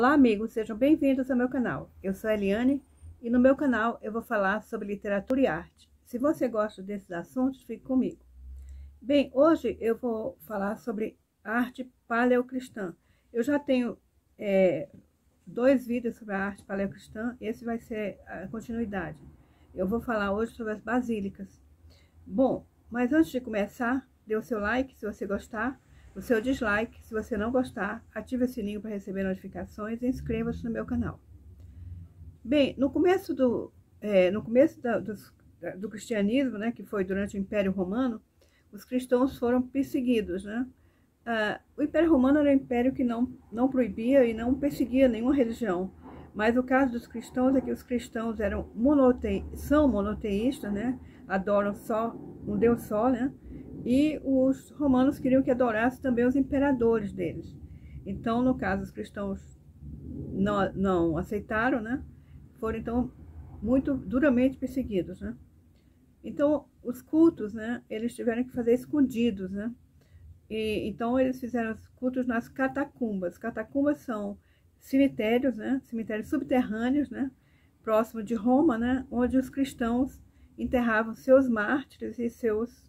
Olá amigos, sejam bem-vindos ao meu canal. Eu sou a Eliane e no meu canal eu vou falar sobre literatura e arte. Se você gosta desses assuntos, fique comigo. Bem, hoje eu vou falar sobre arte paleocristã. Eu já tenho dois vídeos sobre a arte paleocristã, esse vai ser a continuidade. Eu vou falar hoje sobre as basílicas. Bom, mas antes de começar, dê o seu like se você gostar, o seu dislike se você não gostar, ative o sininho para receber notificações e inscreva-se no meu canal. Bem, no começo do cristianismo, né, que foi durante o Império Romano, os cristãos foram perseguidos, né? O Império Romano era um império que não proibia e não perseguia nenhuma religião, mas o caso dos cristãos é que os cristãos são monoteístas, né? Adoram só um Deus só, né? E os romanos queriam que adorasse também os imperadores deles. Então, no caso, os cristãos não aceitaram, né? Foram, então, muito duramente perseguidos, né? Então, os cultos, né? Eles tiveram que fazer escondidos, né? Então, eles fizeram os cultos nas catacumbas. Catacumbas são cemitérios, né? Cemitérios subterrâneos, né? Próximo de Roma, né? Onde os cristãos enterravam seus mártires e seus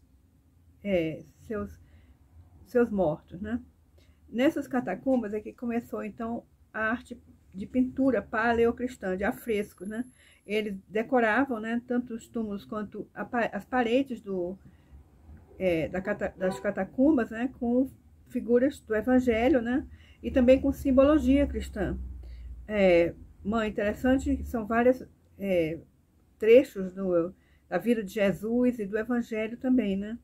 mortos, né? Nessas catacumbas é que começou, então, a arte de pintura paleocristã, de afrescos, né? Eles decoravam, né, tanto os túmulos quanto as paredes das catacumbas, né, com figuras do Evangelho, né? E também com simbologia cristã. Interessante, são vários trechos da vida de Jesus e do Evangelho também, né?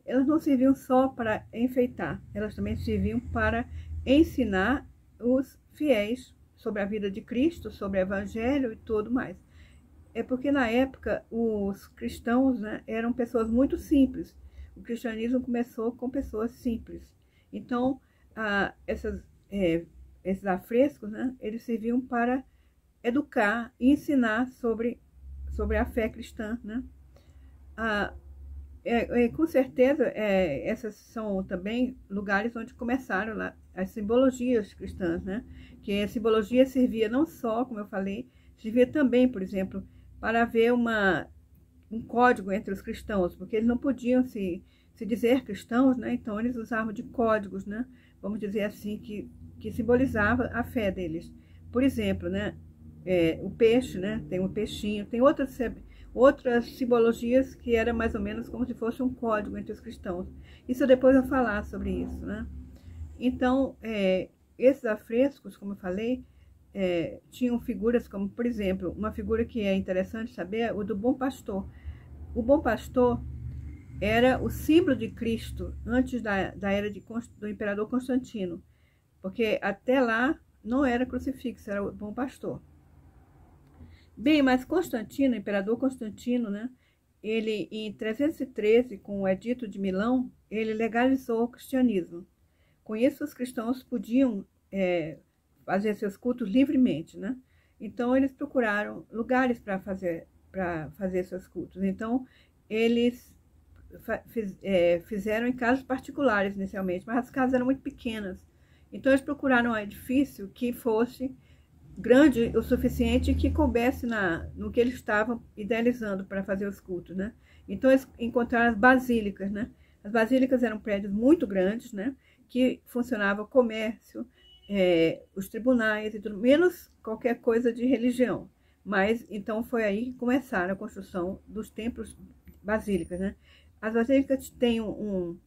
Elas não serviam só para enfeitar, elas também serviam para ensinar os fiéis sobre a vida de Cristo, sobre o Evangelho e tudo mais. É porque na época os cristãos, né, eram pessoas muito simples. O cristianismo começou com pessoas simples. Então, esses afrescos, né, eles serviam para educar e ensinar sobre a fé cristã, né? Com certeza, essas são também lugares onde começaram lá as simbologias cristãs, né? Que a simbologia servia não só, como eu falei, servia também, por exemplo, para haver um código entre os cristãos, porque eles não podiam se dizer cristãos, né? Então eles usavam de códigos, né? Vamos dizer assim, que simbolizava a fé deles. Por exemplo, né? O peixe, né? Tem um peixinho, tem outras simbologias que era mais ou menos como se fosse um código entre os cristãos. Isso depois eu vou falar sobre isso, né? Então, esses afrescos, como eu falei, tinham figuras como, por exemplo, uma figura que é interessante saber é o do bom pastor. O bom pastor era o símbolo de Cristo antes da era do imperador Constantino, porque até lá não era crucifixo, era o bom pastor. Bem, mas Constantino, o imperador Constantino, né, ele em 313, com o Edito de Milão, ele legalizou o cristianismo. Com isso, os cristãos podiam fazer seus cultos livremente, né? Então, eles procuraram lugares para fazer seus cultos. Então, eles fizeram em casas particulares inicialmente, mas as casas eram muito pequenas. Então, eles procuraram um edifício que fosse grande o suficiente que coubesse no que eles estavam idealizando para fazer os cultos, né? Então, eles encontraram as basílicas, né? As basílicas eram prédios muito grandes, né? Que funcionava o comércio, os tribunais e tudo, menos qualquer coisa de religião. Mas, então, foi aí que começaram a construção dos templos basílicas, né? As basílicas têm uma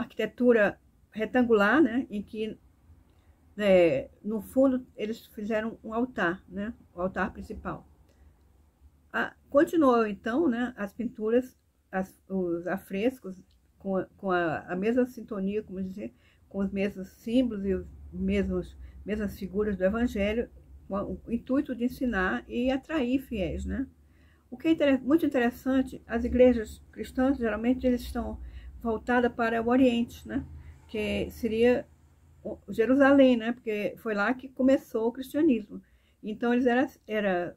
arquitetura retangular, né? Em que no fundo, eles fizeram um altar, né? O altar principal. Continuou, então, né, as pinturas, os afrescos, com a mesma sintonia, como dizer, com os mesmos símbolos e mesmas figuras do Evangelho, com o intuito de ensinar e atrair fiéis, né? O que é muito interessante, as igrejas cristãs, geralmente, eles estão voltadas para o Oriente, né? Que seria Jerusalém, né? Porque foi lá que começou o cristianismo. Então, eles eram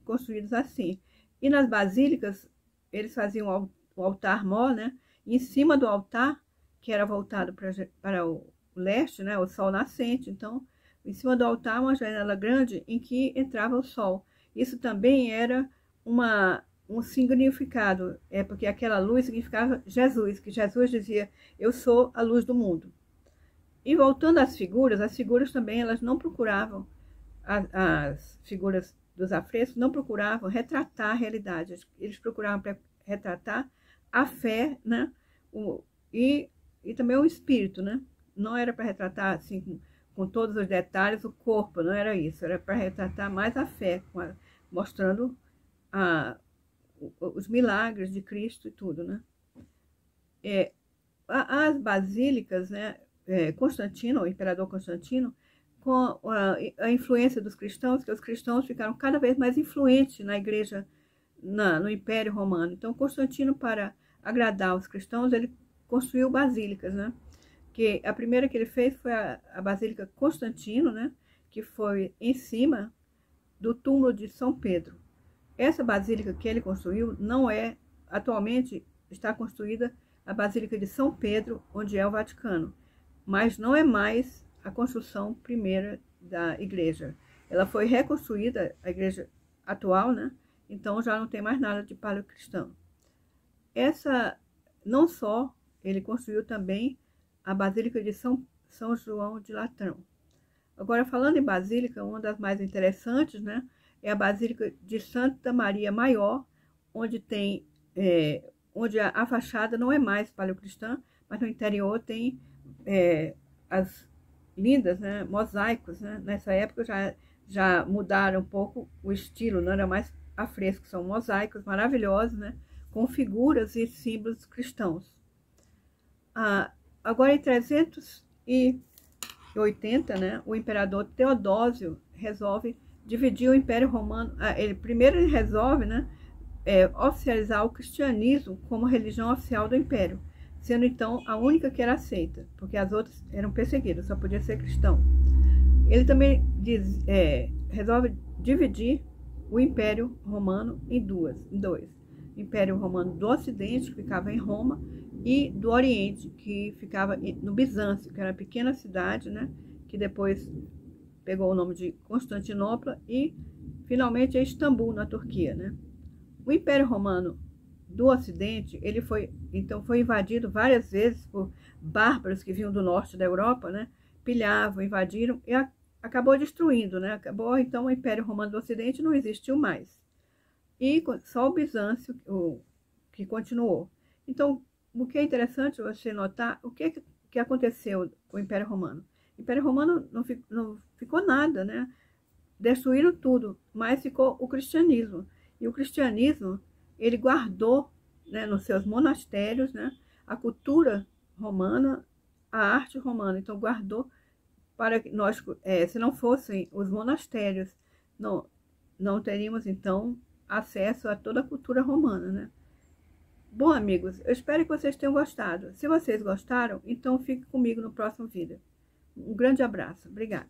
construídos assim. E nas basílicas, eles faziam o altar-mor, né? E em cima do altar, que era voltado para o leste, né? O sol nascente. Então, Em cima do altar, uma janela grande em que entrava o sol. Isso também era um significado, porque aquela luz significava Jesus, que Jesus dizia, eu sou a luz do mundo. E voltando às figuras, as figuras também, elas não procuravam, as figuras dos afrescos não procuravam retratar a realidade, eles procuravam retratar a fé, né? E também o espírito, né? Não era para retratar assim com todos os detalhes o corpo, não era isso, era para retratar mais a fé, mostrando os milagres de Cristo e tudo, né? As basílicas, né? Constantino, o imperador Constantino, com a influência dos cristãos, que os cristãos ficaram cada vez mais influentes na igreja, no Império Romano. Então, Constantino, para agradar os cristãos, ele construiu basílicas, né? Que a primeira que ele fez foi a Basílica Constantino, né? Que foi em cima do túmulo de São Pedro. Essa basílica que ele construiu não é, atualmente está construída a Basílica de São Pedro, onde é o Vaticano, mas não é mais a construção primeira da igreja. Ela foi reconstruída, a igreja atual, né? Então já não tem mais nada de paleocristão. Não só, ele construiu também a Basílica de São João de Latrão. Agora, falando em basílica, uma das mais interessantes, né, é a Basílica de Santa Maria Maior, onde onde a fachada não é mais paleocristã, mas no interior tem as lindas, né, mosaicos, né? Nessa época já mudaram um pouco o estilo, não era mais afrescos, são mosaicos maravilhosos, né, com figuras e símbolos cristãos. Agora, em 380, né, o imperador Teodósio resolve dividir o Império Romano. Primeiro ele resolve, né, oficializar o cristianismo como religião oficial do Império, sendo então a única que era aceita, porque as outras eram perseguidas, só podia ser cristão. Ele também resolve dividir o Império Romano em dois. O Império Romano do Ocidente, que ficava em Roma, e do Oriente, que ficava no Bizâncio, que era uma pequena cidade, né, que depois pegou o nome de Constantinopla e finalmente é Istambul, na Turquia, né? O Império Romano do Ocidente, ele foi invadido várias vezes por bárbaros que vinham do norte da Europa, né? Pilhavam, invadiram e acabou destruindo, né? Acabou, então, o Império Romano do Ocidente não existiu mais. E só o Bizâncio que continuou. Então, o que é interessante você notar, o que aconteceu com o Império Romano? O Império Romano não ficou nada, né? Destruíram tudo, mas ficou o cristianismo. E o cristianismo, ele guardou, né, nos seus monastérios, né, a cultura romana, a arte romana. Então, guardou para que nós, se não fossem os monastérios, não teríamos, então, acesso a toda a cultura romana, né? Bom, amigos, eu espero que vocês tenham gostado. Se vocês gostaram, então fique comigo no próximo vídeo. Um grande abraço. Obrigada.